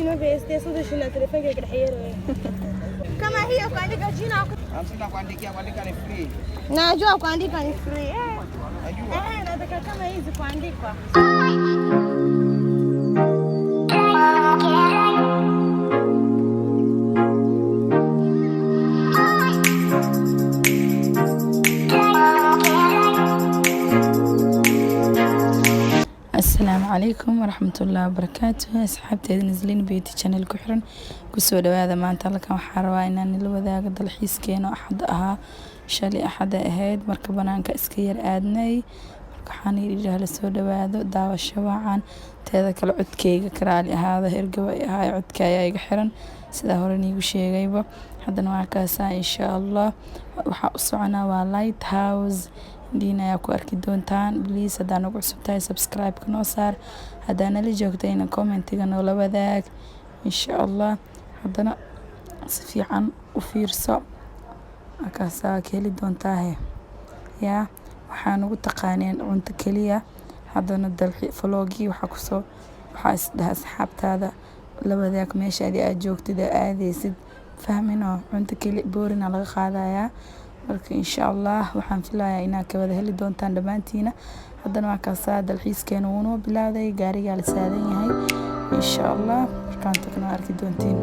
ما بيستي صدق شنو تليفونك الحير كما هي وعندك جينا أمسنا وعندك يا وعندك أنا فري ناجوا وعندك أنا فري أنا ده كما هي وعندك السلام عليكم ورحمة الله وبركاته. أصحابتي نزلين بيوتي channel كحرن كسو دوادا maanta halkan waxaan rabaa inaan la wadaago dalxiiskeena axad ahaa shalay axad ahayd marka banaanka iska yar aadnay marka waxaan yidhi la soo dhawaado daawasho wacan teeda kale codkeyga karaali ahaada hergaba ahaa codka ayaa iga xiran sida hore niigu sheegayba haddana waa kaasaa insha Allah waxaa u soconaa waa lighthouse دينا يا كو أركي دونتان بليز هذا نقول سبتاي سبسكرايب كنوصار هذا أنا اللي جوكتين كومنت جنو لو ذاك إن شاء الله هذا صفي عن وفيرسا أكاسا كيلي دونتاهي يا وحانو تقانين عنت كلية هذا ندل فلوجي وحكسو وحاس ده أصحاب هذا لو ذاك ماشي هذه أجوكتي ده هذه سد فهمينه عنت كلي بورنا على خذايا marka insha Allah waxaan filayaa inaa ka wada heli doontaan dhamaantiina haddana waa kaasaa dalxiiskeena uu bilaaday gaariga la saadan yahay insha Allah markaan tagno arki doontiin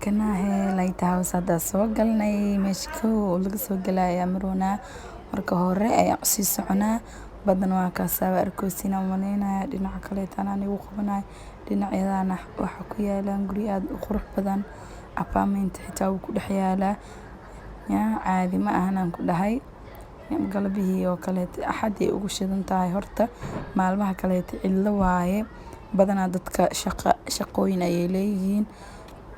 كنا هي lighthouse هذا سوق قلنا مشكو ولقى سوق قلا يمرونا مركه هري أي عصي سعنا بدنا وكاسة أركوسينا ومنينا دينا عقلت أنا نيو خبنا دينا عيدانا وحكويا لانجرياد وخروح بدن أبامنت حتى وكل حياله يا عادي ما أهنا كل هاي يعني قلبي وكلت أحد يوجد تاعي هرتا مع المها كلت إلا واعي بدنا دتك شقوين أيليين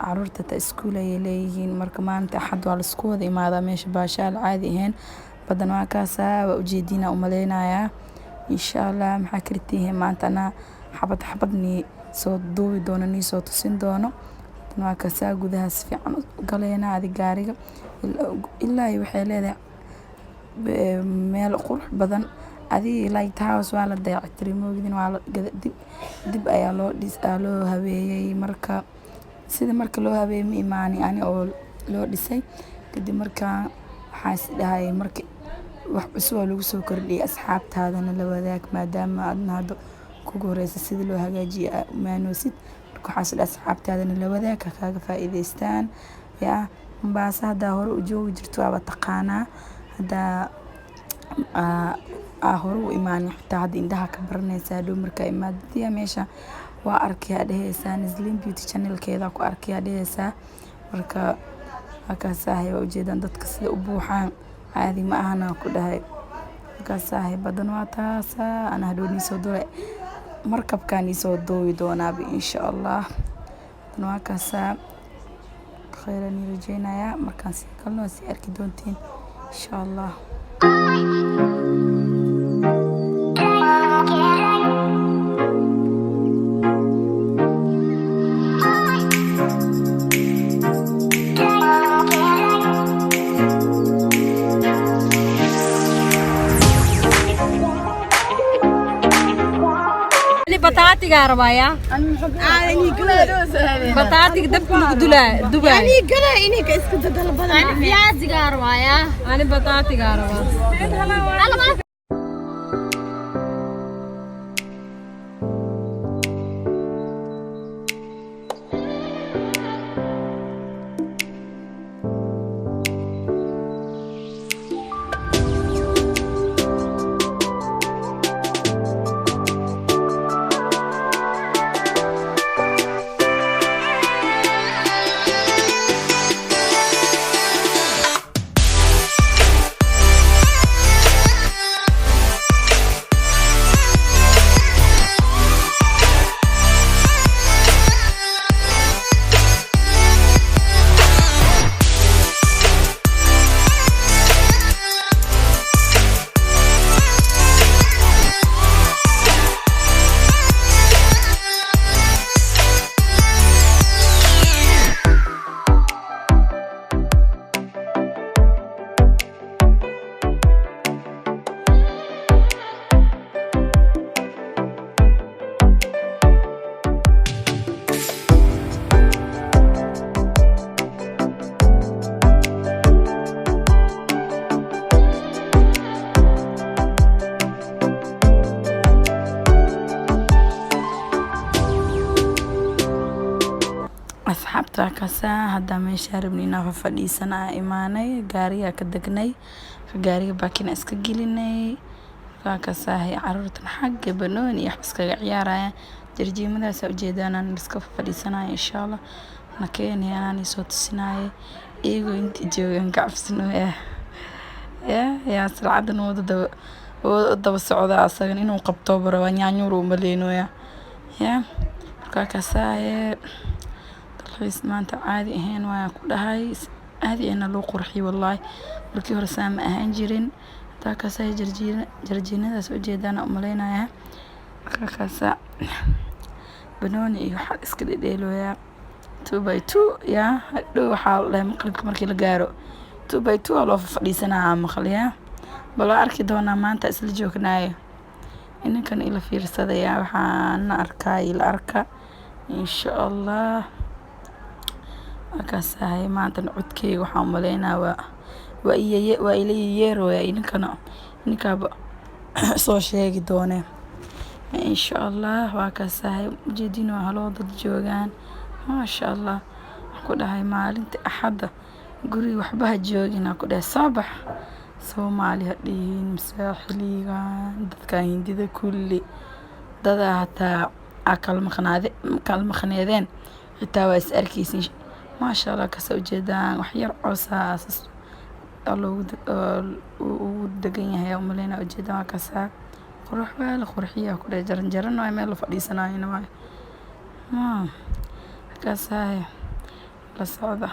عرورتا تاسكول ay leeyihiin marka maanta axad waa la isku wada imaada meesha baashaal caadi ahayn badan waa kaasa waa ujeedina u maleynaya insha Allah maxaa kartihiin maanta ana xabad ni soo duubi doono ni soo tusin doono waa kaasa gudaha si fiican u galeena adi gaariga ilaa waxay leedahay meel qurux badan adi lighthouse waa la dayactiray moogidin waa la dib ayaa loo habeeyay marka sida marka loo habeeyay imaani ani oo loo dhisay kadib marka waxaas dhahay marka wax cusub lagu soo kordhiyay asxaabtaadana la wadaag maadaama aadna hada ku gooreysa sida loo hagaajiyo maanoosid marka waxaas dhahay asxaabtaadana la wadaag kaaga faa'iideystaan ya Mombasa hada hore u joogi jirto waa taqaana hada hore u imaani xitaa hada indhaha ka baranaysa dhow marka imaadadiya meesha waa arkiyaa dhehaysaa Nizlin Beauty Channel keeda ku arkiyaa dhehaysaa marka akaasahay waa ujeedaan dadka sida u buuxaan caadi ma ahana ku dhahay akaasahay badan waa taasa ana hadhooni soo dooray markabkaan soo doowi doonaa insha Allah waa kaasaa khayran rajaynaya markaan si kalno si arki doontiin insha Allah بطاطي قاربايا أنا كلا بطاطي دبكم دبي دبي أنا كلا إني كأسكت طلبنا أنا فياز قاربايا أنا بطاطي قاربا taakasa hadda meesha rabnina fadhiisana imaanay gaariga ka degnay gaariga baakina iska gelinay taakasa hay carruurtan xagga banooni iyo iskaga ciyaaraya jarjiimadaas u jeedaan iska fadhiisanayo insha Allah nakeenay aan soo tusinayo iyago inta joogan gacabsanayo ya salcadan daba socda asagan inuu qabto baro yaanyuuru maleenoya ya taakasa dalxiis maanta caadi ahayn waa ku dhahay caadi ina loo qurxiyo wallahi markii hore saama ahaan jirin taakasa jarjiinadaas u jeedaan u maleynaya taakasa banooni iyo waxa iska dhedheelooya 2x2 ya hadhow waxa la maqalka markii la gaaro 2x2 loo fadhiisanaa maqalya bal arki doonaa maanta isla joognaayo inkan ila fiirsadaya waxaan arkay ila arka insha Allah akasahay maanta codkeyga waxaan maleynaa waa ila yeerooya ninkaba soo sheegi doonee insha Allah waa kasahay ujeedin waa haloo dad joogaan ma sha Allah ku dhahay maalinta axada guri waxba joogina ku dhahay sabax Soomaaliya dhiin masaaxiliga dadka hindida kulli dada hata akal maqnaadeen xitaa waa is arkaysin ma sha Allah ka soo jeedaan wax yar coosaas oo degan yahay umaleena ujeedaan ka saa qurux wala qurxiya ku dhahay jaran waa meel la fadhiisanaayna waa ka saa la socda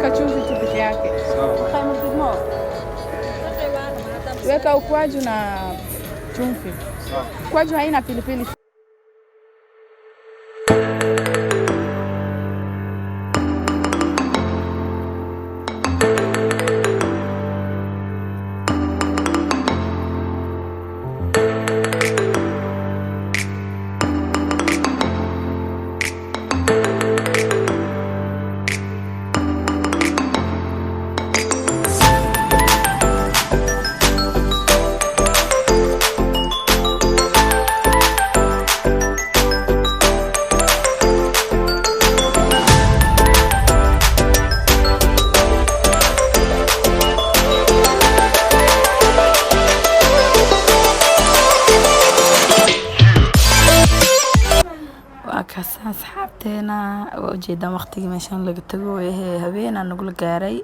weka chumvi tu peke yake. Weka ukwaju na chumvi. Ukwaju haina pilipili. asxaabteena ujeedaan waqtigii meeshan laga tago ee habeen aan nagula gaaray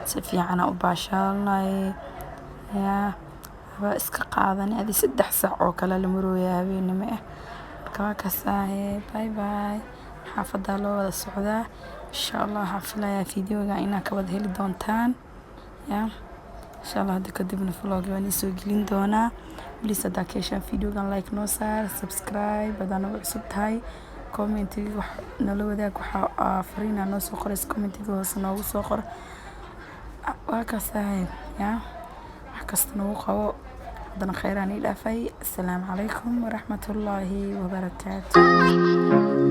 si fiican u baashaalnay haba iska qaadan adi 3 saac oo kale la marooyaa habeenimo marka ka saahe bye bye xaafada loo wada socdaa insha Allah xafilayaa fiidiyoga inaa ka wada heli doontaan insha Allah hadda kadibna vlog waan soo gelin doonaa please hadda ka heshaan fiidiyogan like noo saar subscribe badana ugu cusub tahay commentiga wax nala wadaag waxa fariina noo soo qorays commentiga hoos noogu soo qor waa ka saahay wax kasta noo qabo hadana khayraani dhaafay assalaamu calaykum waraxmatullaahi wabarakaatuh